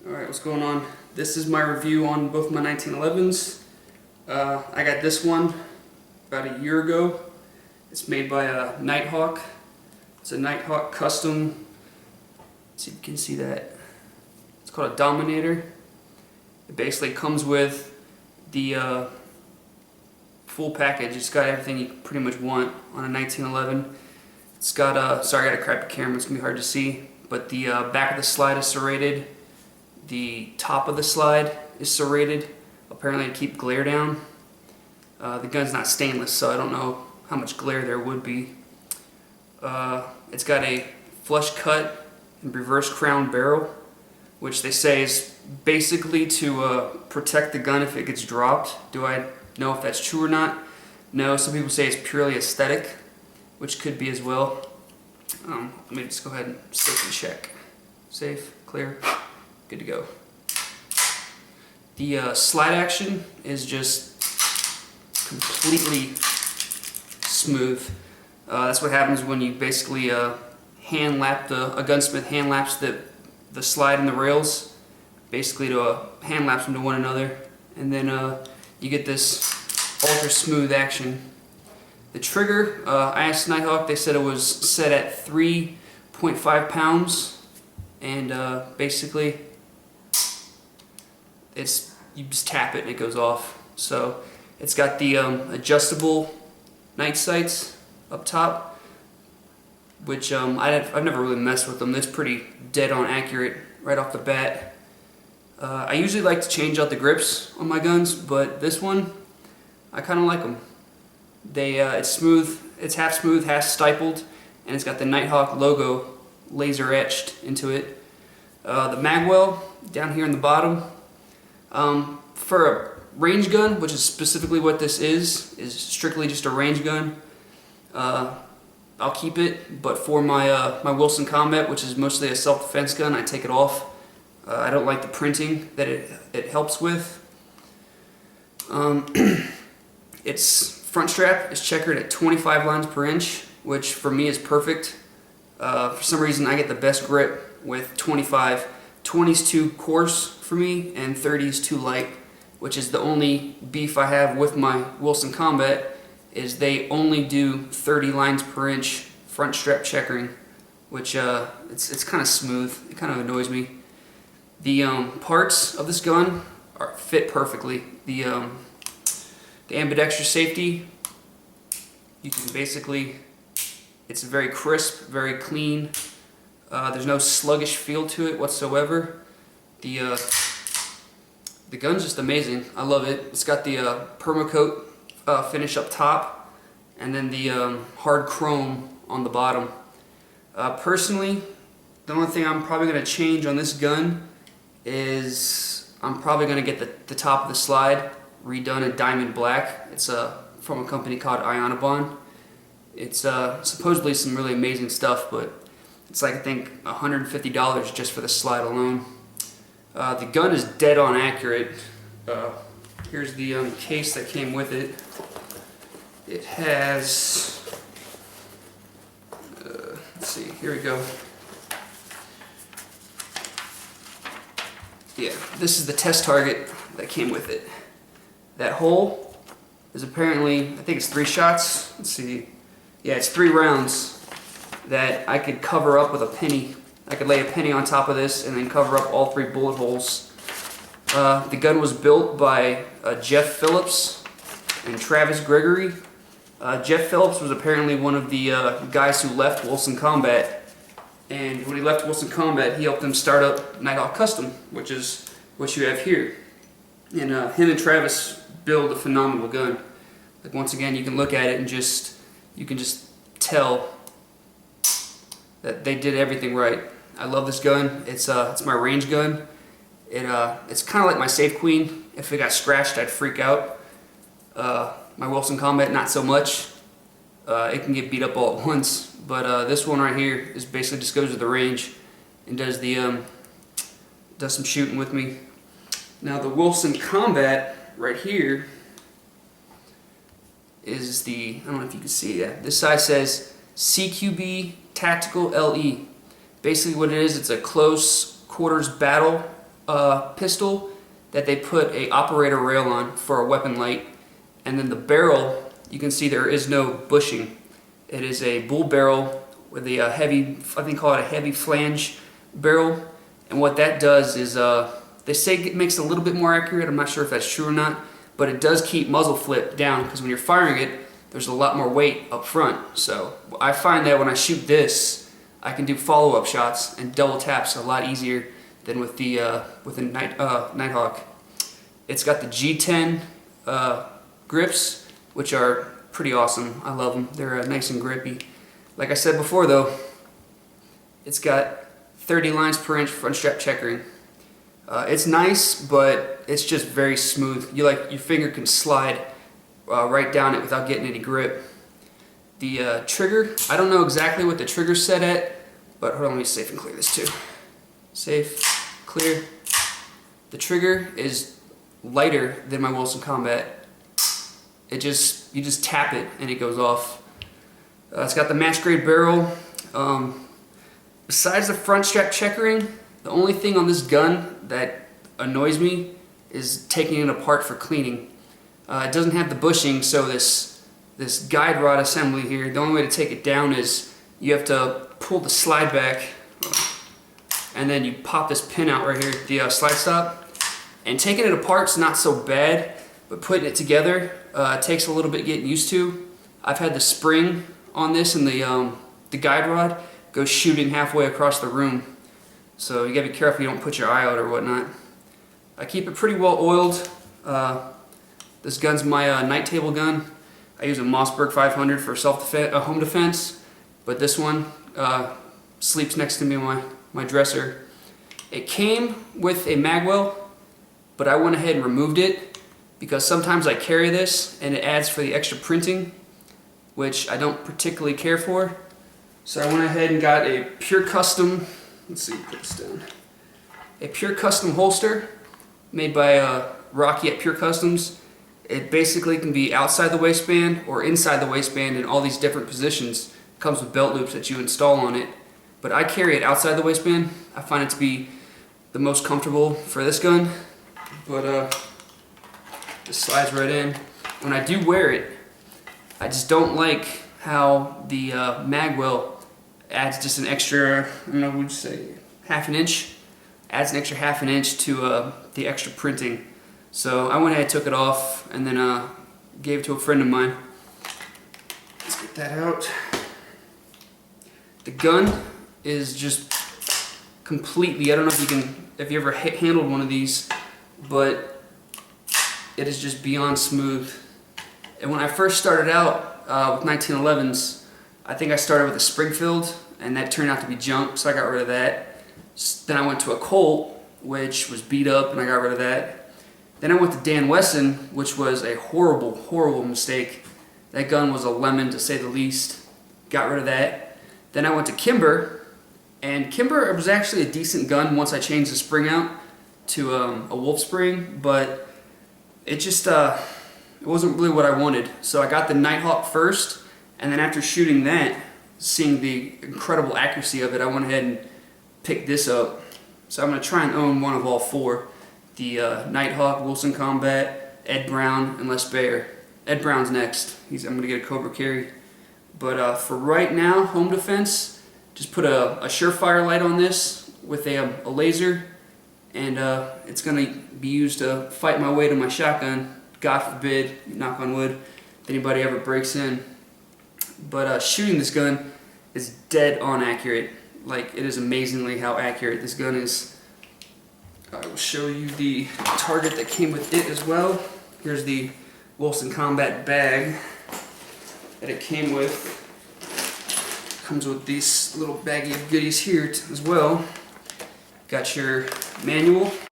Alright, what's going on? This is my review on both my 1911s. I got this one about a year ago. It's made by a Nighthawk. It's a Nighthawk custom. Let's see if you can see that. It's called a Dominator. It basically comes with the full package. It's got everything you pretty much want on a 1911. It's got sorry, I got a crappy camera, it's gonna be hard to see, but the back of the slide is serrated. The top of the slide is serrated, apparently to keep glare down. The gun's not stainless, so I don't know how much glare there would be. It's got a flush cut and reverse crown barrel, which they say is basically to protect the gun if it gets dropped. Do I know if that's true or not? No, some people say it's purely aesthetic, which could be as well. Let me just go ahead and safely check. Safe, clear. Good to go. The slide action is just completely smooth. That's what happens when you basically hand lap a gunsmith hand laps the slide and the rails, basically to hand laps them to one another, and then you get this ultra smooth action. The trigger, I asked Nighthawk, they said it was set at 3.5 pounds, and basically you just tap it and it goes off. So it's got the adjustable night sights up top, which I've never really messed with them. It's pretty dead on accurate right off the bat. I usually like to change out the grips on my guns, but this one I kind of like them. It's smooth, it's half smooth, half stippled, and it's got the Nighthawk logo laser etched into it. The magwell down here in the bottom. For a range gun, which is specifically what this is strictly just a range gun, I'll keep it, but for my my Wilson Combat, which is mostly a self-defense gun, I take it off. I don't like the printing that it helps with. Its front strap is checkered at 25 lines per inch, which for me is perfect. For some reason I get the best grip with 25. 20's too coarse for me, and 30's too light, which is the only beef I have with my Wilson Combat, is they only do 30 lines per inch front strap checkering, which it's kind of smooth. It kind of annoys me. The parts of this gun fit perfectly. The ambidextrous safety, you can basically, it's very crisp, very clean. There's no sluggish feel to it whatsoever. The gun's just amazing. I love it. It's got the permacoat finish up top, and then the hard chrome on the bottom. Personally, the only thing I'm probably going to change on this gun is I'm probably going to get the top of the slide redone in diamond black. It's from a company called Ionabon. It's supposedly some really amazing stuff, but it's like I think $150 just for the slide alone. The gun is dead on accurate. Here's the case that came with it. It has, let's see, here we go. Yeah, this is the test target that came with it. That hole is apparently, I think it's 3 shots. Let's see. Yeah, it's 3 rounds that I could cover up with a penny. I could lay a penny on top of this and then cover up all 3 bullet holes. The gun was built by Jeff Phillips and Travis Gregory. Jeff Phillips was apparently one of the guys who left Wilson Combat, and when he left Wilson Combat, he helped them start up Nighthawk Custom, which is what you have here. And him and Travis build a phenomenal gun. Like, once again, you can look at it and you can just tell that they did everything right. I love this gun. It's my range gun. It's kind of like my Safe Queen. If it got scratched, I'd freak out. My Wilson Combat, not so much. It can get beat up all at once. But this one right here is basically just goes to the range and does some shooting with me. Now the Wilson Combat right here is the, I don't know if you can see that. This side says CQB Tactical LE. Basically what it is, it's a close quarters battle pistol that they put a operator rail on for a weapon light, and then the barrel, you can see there is no bushing. It is a bull barrel with a heavy, I think call it a heavy flange barrel, and what that does is they say it makes it a little bit more accurate. I'm not sure if that's true or not, but it does keep muzzle flip down, because when you're firing it, there's a lot more weight up front. So I find that when I shoot this, I can do follow-up shots and double taps a lot easier than with the Nighthawk. It's got the G10 grips, which are pretty awesome. I love them. They're nice and grippy. Like I said before though, it's got 30 lines per inch front strap checkering. It's nice, but it's just very smooth. Your finger can slide right down it without getting any grip. The trigger, I don't know exactly what the trigger's set at, but hold on, let me safe and clear this too. Safe, clear. The trigger is lighter than my Wilson Combat. You just tap it and it goes off. It's got the match grade barrel. Besides the front strap checkering, the only thing on this gun that annoys me is taking it apart for cleaning. It doesn't have the bushing, so this guide rod assembly here, the only way to take it down is you have to pull the slide back, and then you pop this pin out right here, the slide stop. And taking it apart's not so bad, but putting it together takes a little bit getting used to. I've had the spring on this and the guide rod go shooting halfway across the room, so you gotta be careful you don't put your eye out or whatnot. I keep it pretty well oiled. This gun's my night table gun. I use a Mossberg 500 for home defense, but this one sleeps next to me on my dresser. It came with a magwell, but I went ahead and removed it because sometimes I carry this and it adds for the extra printing, which I don't particularly care for. So I went ahead and got a pure custom, let's see, put this down. A pure custom holster made by Rocky at Pure Customs. It basically can be outside the waistband or inside the waistband in all these different positions. It comes with belt loops that you install on it. But I carry it outside the waistband. I find it to be the most comfortable for this gun. But it slides right in. When I do wear it, I just don't like how the magwell adds just an extra, I don't know, what would you say, half an inch? Adds an extra half an inch to the extra printing. So I went ahead and took it off and then gave it to a friend of mine. Let's get that out. The gun is just completely, I don't know if you ever handled one of these, but it is just beyond smooth. And when I first started out with 1911s, I think I started with a Springfield, and that turned out to be junk, so I got rid of that. Then I went to a Colt, which was beat up, and I got rid of that. Then I went to Dan Wesson, which was a horrible, horrible mistake. That gun was a lemon, to say the least. Got rid of that. Then I went to Kimber, and Kimber was actually a decent gun once I changed the spring out to a wolf spring, but it just it wasn't really what I wanted. So I got the Nighthawk first, and then after shooting that, seeing the incredible accuracy of it, I went ahead and picked this up. So I'm going to try and own one of all four. The Nighthawk, Wilson Combat, Ed Brown, and Baer. Ed Brown's next. I'm going to get a Cobra carry. But for right now, home defense, just put a Surefire light on this with a laser, and it's going to be used to fight my way to my shotgun. God forbid, knock on wood, if anybody ever breaks in. But shooting this gun is dead on accurate. Like, it is amazingly how accurate this gun is. I will show you the target that came with it as well. Here's the Wilson Combat bag that it came with. Comes with these little baggie of goodies here as well. Got your manual.